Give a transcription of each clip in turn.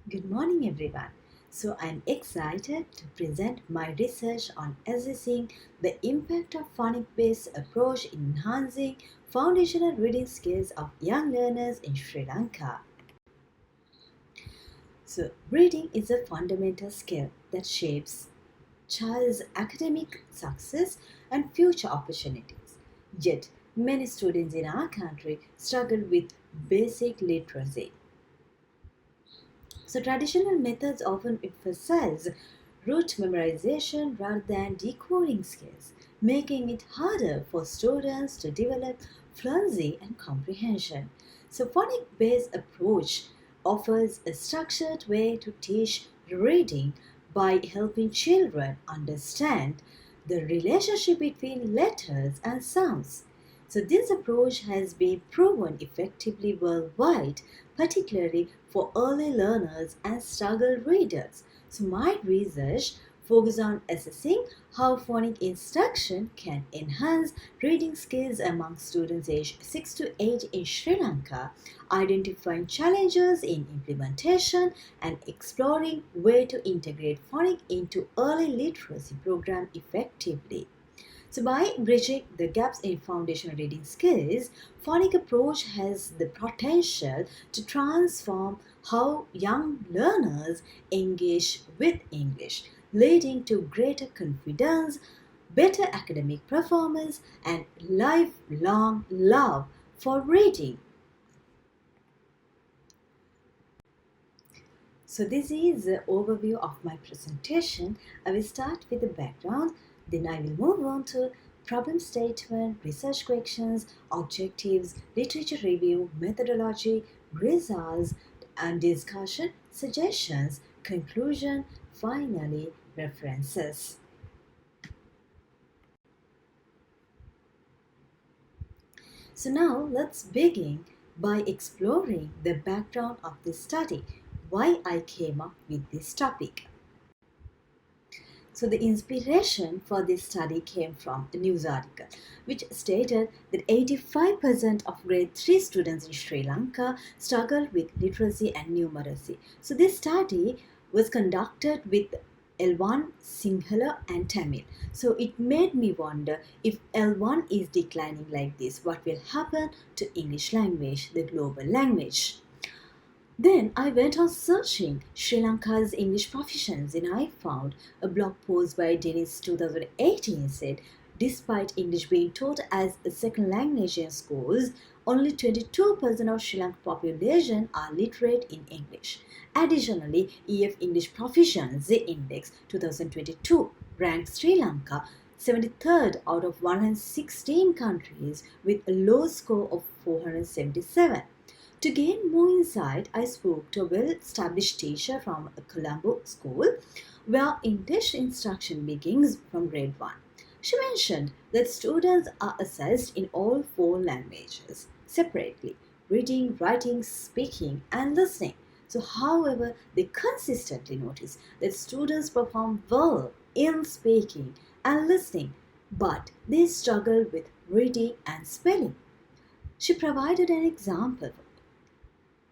Good morning, everyone. So, I'm excited to present my research on assessing the impact of phonic based approach in enhancing foundational reading skills of young learners in Sri Lanka. So, reading is a fundamental skill that shapes child's academic success and future opportunities. Yet, many students in our country struggle with basic literacy. So, traditional methods often emphasize rote memorization rather than decoding skills, making it harder for students to develop fluency and comprehension. So, phonic based approach offers a structured way to teach reading by helping children understand the relationship between letters and sounds. So, this approach has been proven effectively worldwide, particularly for early learners and struggle readers. So, my research focuses on assessing how phonic instruction can enhance reading skills among students aged 6 to 8 in Sri Lanka, identifying challenges in implementation and exploring ways to integrate phonic into early literacy program effectively. So, by bridging the gaps in foundational reading skills, phonic approach has the potential to transform how young learners engage with English, leading to greater confidence, better academic performance, and lifelong love for reading. So this is the overview of my presentation. I will start with the background, then I will move on to problem statement, research questions, objectives, literature review, methodology, results, and discussion, suggestions, conclusion, finally references. So now let's begin by exploring the background of this study, why I came up with this topic. So the inspiration for this study came from a news article which stated that 85% of grade 3 students in Sri Lanka struggle with literacy and numeracy. So this study was conducted with L1, Sinhala and Tamil. So it made me wonder, if L1 is declining like this, what will happen to English language, the global language? Then I went on searching Sri Lanka's English proficiency and I found a blog post by Dennis 2018 said, despite English being taught as a second language in schools, only 22% of Sri Lankan population are literate in English. Additionally, EF English Proficiency Index 2022 ranked Sri Lanka 73rd out of 116 countries with a low score of 477. To gain more insight, I spoke to a well-established teacher from a Colombo school where English instruction begins from grade 1. She mentioned that students are assessed in all four languages separately: reading, writing, speaking, and listening. So, however, they consistently notice that students perform well in speaking and listening, but they struggle with reading and spelling. She provided an example.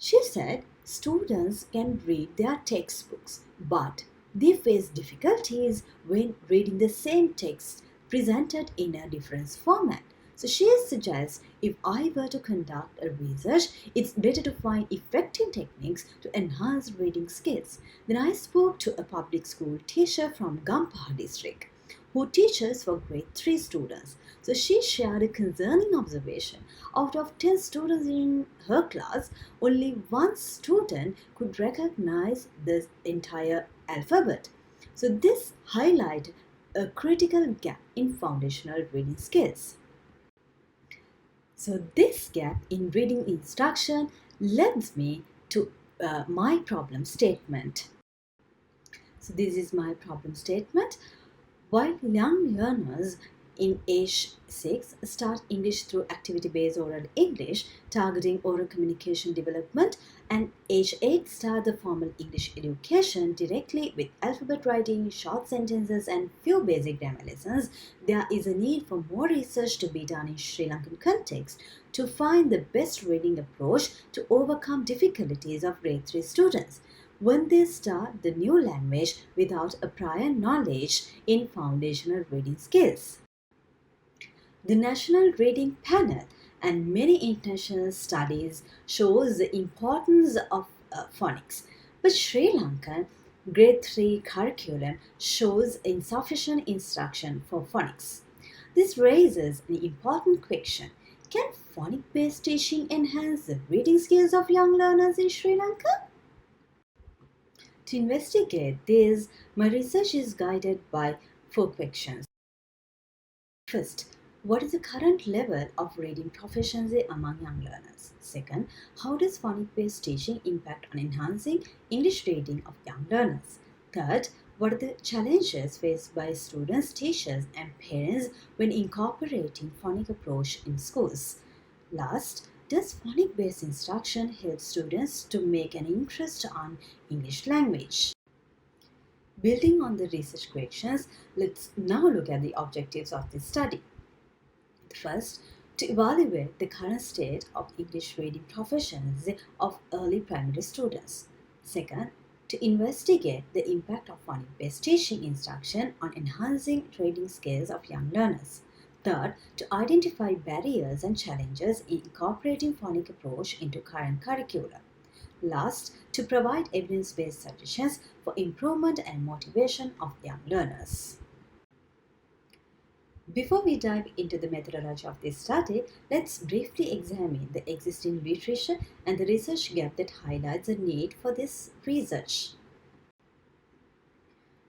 She said students can read their textbooks, but they face difficulties when reading the same text presented in a different format. So she suggests, if I were to conduct a research, it's better to find effective techniques to enhance reading skills. Then I spoke to a public school teacher from Gampaha district who teaches for grade 3 students. So she shared a concerning observation. Out of 10 students in her class, only one student could recognize the entire alphabet. So this highlighted a critical gap in foundational reading skills. So this gap in reading instruction leads me to my problem statement. So this is my problem statement. While young learners in age 6 start English through activity-based oral English, targeting oral communication development, and age 8 start the formal English education directly with alphabet writing, short sentences, and few basic grammar lessons, there is a need for more research to be done in Sri Lankan context to find the best reading approach to overcome difficulties of grade 3 students. when they start the new language without a prior knowledge in foundational reading skills. The National Reading Panel and many international studies shows the importance of phonics. But Sri Lankan grade 3 curriculum shows insufficient instruction for phonics. This raises an important question. Can phonic-based teaching enhance the reading skills of young learners in Sri Lanka? To investigate this, my research is guided by 4 questions. First, what is the current level of reading proficiency among young learners? Second, how does phonic-based teaching impact on enhancing English reading of young learners? Third, what are the challenges faced by students, teachers, and parents when incorporating phonic approach in schools? Last, does phonic-based instruction help students to make an interest on English language? Building on the research questions, let's now look at the objectives of this study. First, to evaluate the current state of English reading proficiency of early primary students. Second, to investigate the impact of phonic-based teaching instruction on enhancing reading skills of young learners. Third, to identify barriers and challenges in incorporating phonic approach into current curriculum. Last, to provide evidence-based suggestions for improvement and motivation of young learners. Before we dive into the methodology of this study, let's briefly examine the existing literature and the research gap that highlights the need for this research.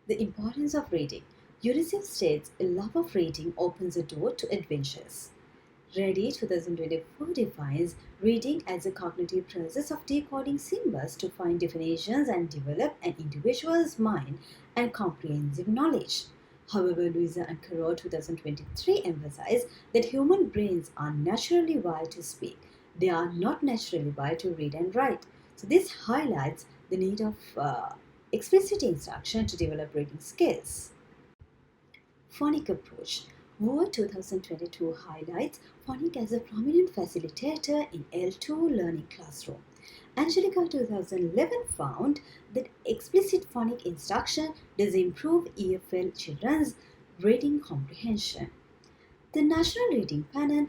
The importance of reading. UNICEF states a love of reading opens a door to adventures. Ready 2024 defines reading as a cognitive process of decoding symbols to find definitions and develop an individual's mind and comprehensive knowledge. However, Louisa and Carroll 2023 emphasize that human brains are naturally wired to speak. They are not naturally wired to read and write. So this highlights the need of explicit instruction to develop reading skills. Phonic approach. Moore 2022 highlights phonic as a prominent facilitator in L2 learning classroom. Angelica 2011 found that explicit phonic instruction does improve EFL children's reading comprehension. The National Reading Panel,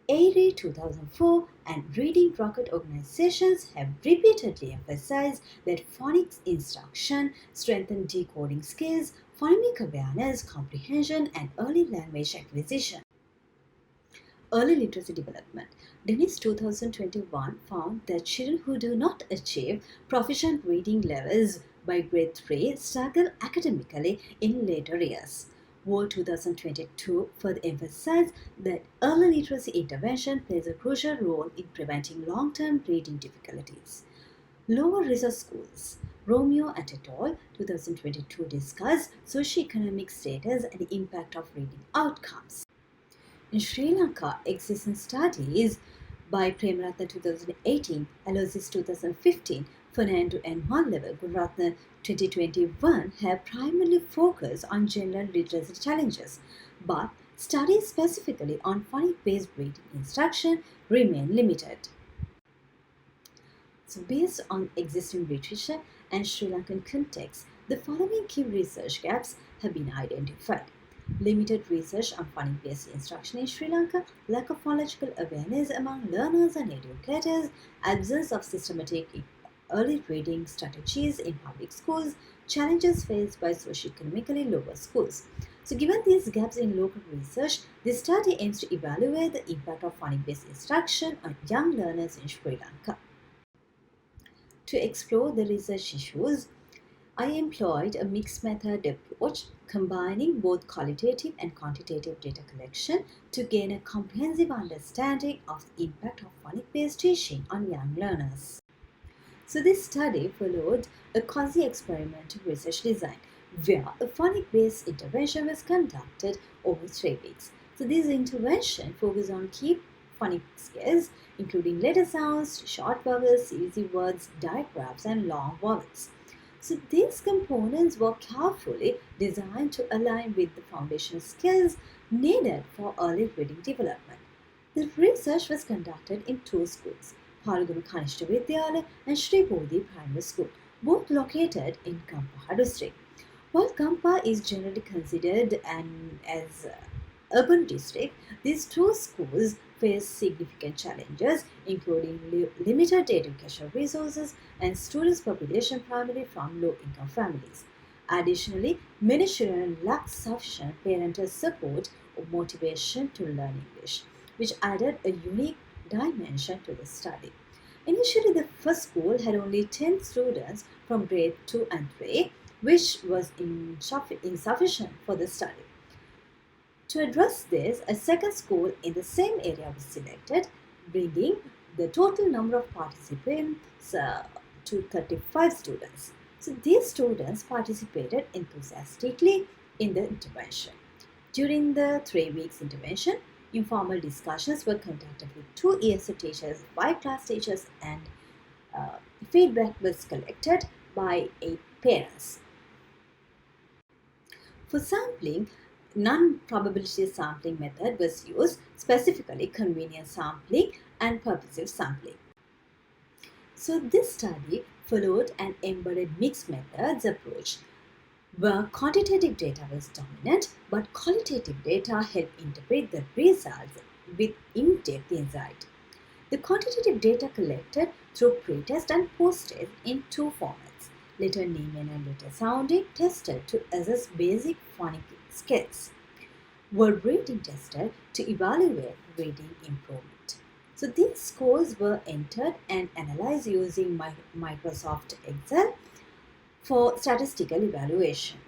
AREE 2004, and Reading Rocket organizations have repeatedly emphasized that phonics instruction strengthens decoding skills, phonemic awareness, comprehension, and early language acquisition. Early literacy development. Dennis 2021 found that children who do not achieve proficient reading levels by grade 3 struggle academically in later years. Ward 2022 further emphasized that early literacy intervention plays a crucial role in preventing long-term reading difficulties. Lower resource schools. Romeo et al. 2022 discussed socioeconomic status and the impact of reading outcomes. In Sri Lanka, existing studies by Premaratna 2018, Aloysius 2015, Fernando and Level Gunaratna 2021 have primarily focused on general literacy challenges, but studies specifically on phonic-based reading instruction remain limited. So based on existing literature and Sri Lankan context, the following key research gaps have been identified. Limited research on phonic-based instruction in Sri Lanka, lack of phonological awareness among learners and educators, absence of systematic early reading strategies in public schools, challenges faced by socioeconomically lower schools. So given these gaps in local research, this study aims to evaluate the impact of phonic-based instruction on young learners in Sri Lanka. To explore the research issues, I employed a mixed method approach combining both qualitative and quantitative data collection to gain a comprehensive understanding of the impact of phonic-based teaching on young learners. So this study followed a quasi-experimental research design where a phonic-based intervention was conducted over 3 weeks. So this intervention focused on key phonic skills including letter sounds, short vowels, easy words, digraphs, and long vowels. So these components were carefully designed to align with the foundational skills needed for early reading development. The research was conducted in 2 schools, Palugunu Kanishta Vidyalaya and Sri Bodhi Primary School. both located in Kampala district. While Kampa is generally considered as urban district, these two schools face significant challenges, including limited educational resources and students' population primarily from low-income families. Additionally, many children lack sufficient parental support or motivation to learn English, which added a unique dimension to the study. Initially, the first school had only 10 students from grade 2 and 3, which was insufficient for the study. To address this, a second school in the same area was selected, bringing the total number of participants to 35 students. So these students participated enthusiastically in the intervention. During the 3 weeks intervention, informal discussions were conducted with 2 ESL teachers, 5 class teachers, and uh, feedback was collected by 8 parents. For sampling, non-probability sampling method was used, specifically convenience sampling and purposive sampling. So this study followed an embedded mixed methods approach where quantitative data was dominant, but qualitative data helped interpret the results with in-depth insight. The quantitative data collected through pre-test and post-test in two formats, letter naming and letter sounding, tested to assess basic phonic skills, word reading tested to evaluate reading improvement. So these scores were entered and analyzed using Microsoft Excel for statistical evaluation.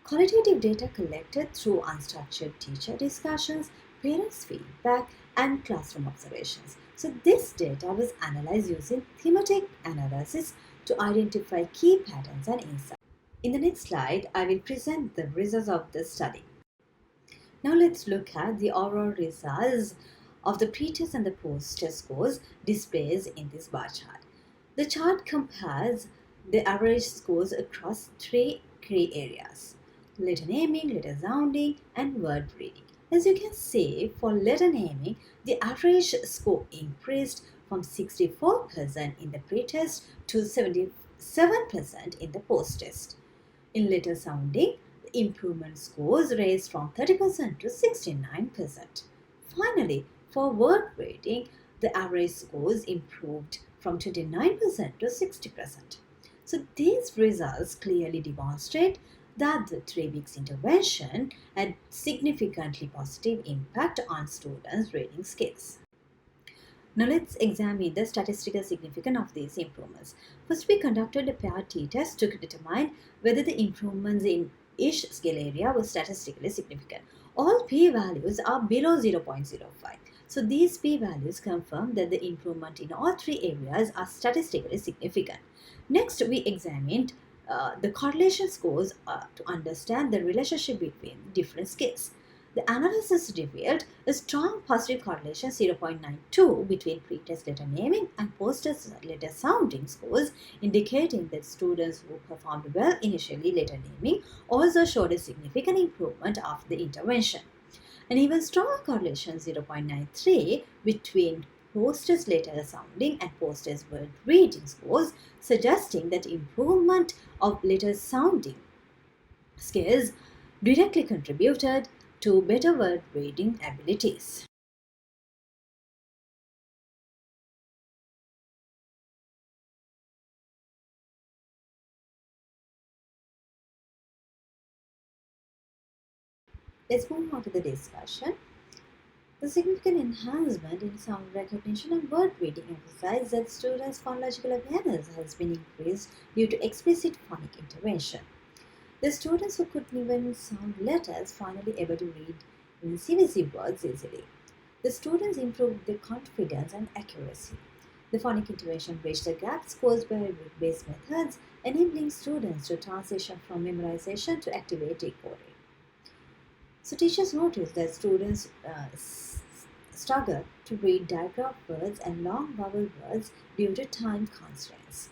Qualitative data collected through unstructured teacher discussions, parents' feedback, and classroom observations. So this data was analyzed using thematic analysis to identify key patterns and insights. In the next slide, I will present the results of the study. Now let's look at the overall results of the pre-test and the post-test scores displayed in this bar chart. The chart compares the average scores across three key areas: letter naming, letter sounding, and word reading. As you can see, for letter naming, the average score increased from 64% in the pre-test to 77% in the post-test. In letter sounding, the improvement scores raised from 30% to 69%. Finally, for word rating, the average scores improved from 29% to 60%. So these results clearly demonstrate that the 3 weeks intervention had significantly positive impact on students' reading skills. Now let's examine the statistical significance of these improvements. First, we conducted a paired t-test to determine whether the improvements in each skill area were statistically significant. All p-values are below 0.05. So these p-values confirm that the improvement in all three areas are statistically significant. Next, we examined the correlation scores to understand the relationship between different skills. The analysis revealed a strong positive correlation 0.92 between pre-test letter naming and post-test letter sounding scores, indicating that students who performed well initially letter naming also showed a significant improvement after the intervention. An even stronger correlation 0.93 between post-test letter sounding and post-test word reading scores, suggesting that improvement of letter sounding skills directly contributed to better word reading abilities. Let's move on to the discussion. The significant enhancement in sound recognition and word reading emphasizes that students' phonological awareness has been increased due to explicit phonic intervention. The students who couldn't even sound letters finally able to read even CVC words easily. The students improved their confidence and accuracy. The phonic intervention bridged the gaps caused by word-based methods, enabling students to transition from memorization to activate decoding. So teachers noticed that students struggle to read digraph words and long vowel words due to time constraints.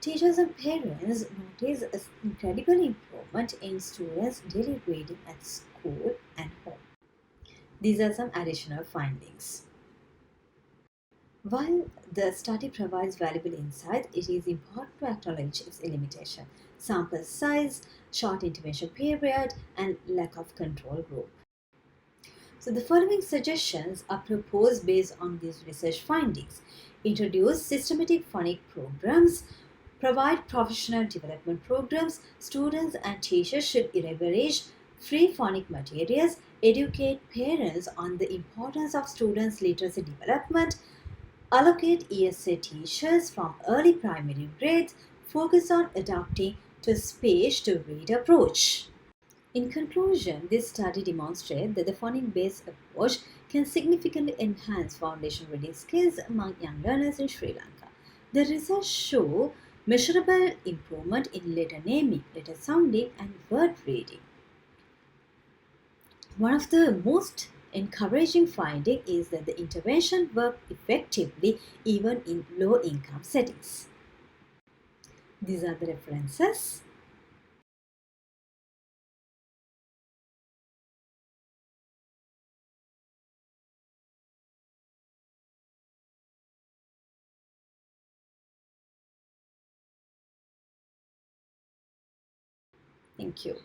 Teachers and parents notice an incredible improvement in students' daily reading at school and home. These are some additional findings. While the study provides valuable insight, it is important to acknowledge its limitation: sample size, short intervention period, and lack of control group. So the following suggestions are proposed based on these research findings. Introduce systematic phonics programs, provide professional development programs. Students and teachers should leverage free phonics materials, educate parents on the importance of students' literacy development, allocate ESA teachers from early primary grades, focus on adapting to speech to read approach. In conclusion, this study demonstrates that the phonics-based approach can significantly enhance foundation reading skills among young learners in Sri Lanka. The results show measurable improvement in letter naming, letter sounding, and word reading. One of the most encouraging findings is that the intervention worked effectively even in low-income settings. These are the references. Thank you.